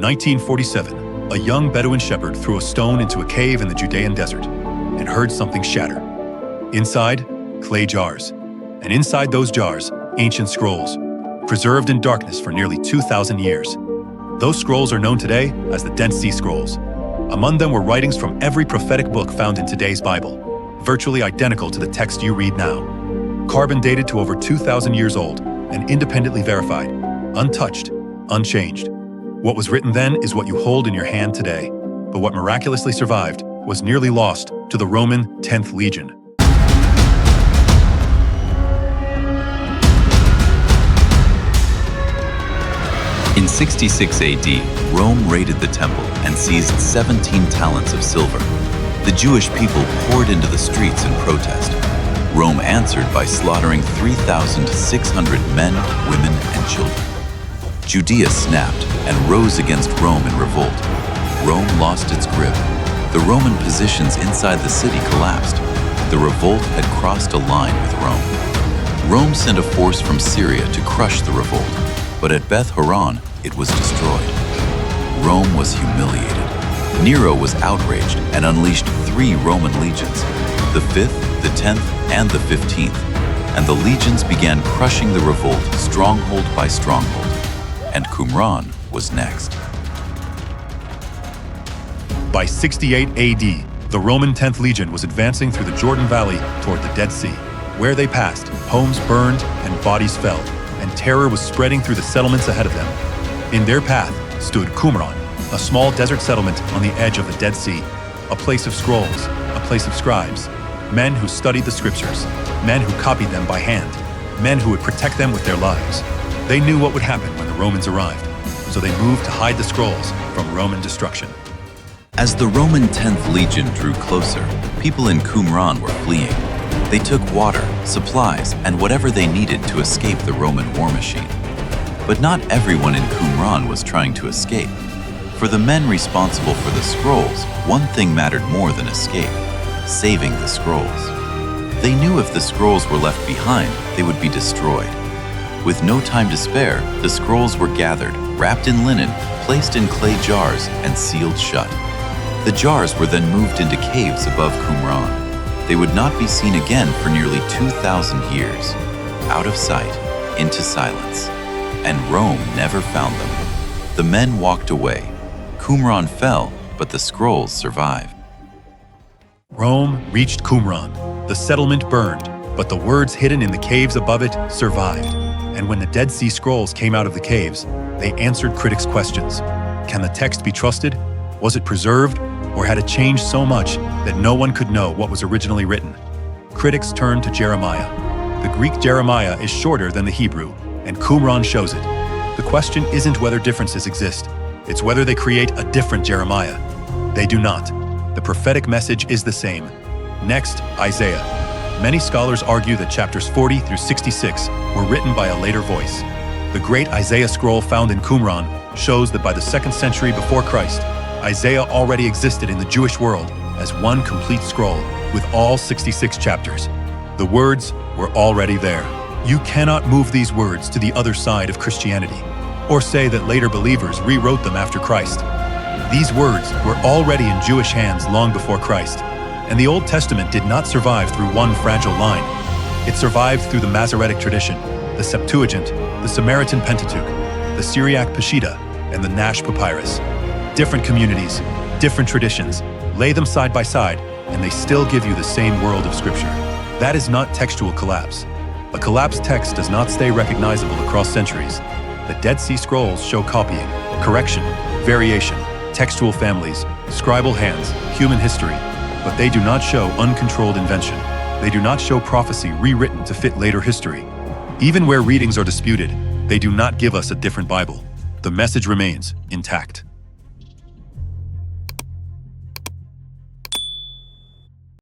In 1947, a young Bedouin shepherd threw a stone into a cave in the Judean desert and heard something shatter. Inside, clay jars, and inside those jars, ancient scrolls, preserved in darkness for nearly 2,000 years. Those scrolls are known today as the Dead Sea Scrolls. Among them were writings from every prophetic book found in today's Bible, virtually identical to the text you read now. Carbon dated to over 2,000 years old and independently verified, untouched, unchanged. What was written then is what you hold in your hand today, but what miraculously survived was nearly lost to the Roman 10th Legion. In 66 AD, Rome raided the temple and seized 17 talents of silver. The Jewish people poured into the streets in protest. Rome answered by slaughtering 3,600 men, women, and children. Judea snapped and rose against Rome in revolt. Rome lost its grip. The Roman positions inside the city collapsed. The revolt had crossed a line with Rome. Rome sent a force from Syria to crush the revolt, but at Beth Horon, it was destroyed. Rome was humiliated. Nero was outraged and unleashed 3 Roman legions, the 5th, the 10th, and the 15th, and the legions began crushing the revolt stronghold by stronghold, and Qumran was next. By 68 AD, the Roman 10th Legion was advancing through the Jordan Valley toward the Dead Sea. Where they passed, homes burned and bodies fell, and terror was spreading through the settlements ahead of them. In their path stood Qumran, a small desert settlement on the edge of the Dead Sea, a place of scrolls, a place of scribes, men who studied the scriptures, men who copied them by hand, men who would protect them with their lives. They knew what would happen when the Romans arrived, so they moved to hide the scrolls from Roman destruction. As the Roman 10th Legion drew closer, people in Qumran were fleeing. They took water, supplies, and whatever they needed to escape the Roman war machine. But not everyone in Qumran was trying to escape. For the men responsible for the scrolls, one thing mattered more than escape: saving the scrolls. They knew if the scrolls were left behind, they would be destroyed. With no time to spare, the scrolls were gathered, wrapped in linen, placed in clay jars, and sealed shut. The jars were then moved into caves above Qumran. They would not be seen again for nearly 2,000 years. Out of sight, into silence. And Rome never found them. The men walked away. Qumran fell, but the scrolls survived. Rome reached Qumran. The settlement burned, but the words hidden in the caves above it survived. And when the Dead Sea Scrolls came out of the caves, they answered critics' questions. Can the text be trusted? Was it preserved? Or had it changed so much that no one could know what was originally written? Critics turned to Jeremiah. The Greek Jeremiah is shorter than the Hebrew, and Qumran shows it. The question isn't whether differences exist, it's whether they create a different Jeremiah. They do not. The prophetic message is the same. Next, Isaiah. Many scholars argue that chapters 40 through 66 were written by a later voice. The great Isaiah scroll found in Qumran shows that by the 2nd century before Christ, Isaiah already existed in the Jewish world as one complete scroll with all 66 chapters. The words were already there. You cannot move these words to the other side of Christianity, or say that later believers rewrote them after Christ. These words were already in Jewish hands long before Christ, and the Old Testament did not survive through one fragile line. It survived through the Masoretic tradition, the Septuagint, the Samaritan Pentateuch, the Syriac Peshitta, and the Nash Papyrus. Different communities, different traditions, lay them side by side, and they still give you the same world of Scripture. That is not textual collapse. A collapsed text does not stay recognizable across centuries. The Dead Sea Scrolls show copying, correction, variation, textual families, scribal hands, human history, but they do not show uncontrolled invention. They do not show prophecy rewritten to fit later history. Even where readings are disputed, they do not give us a different Bible. The message remains intact.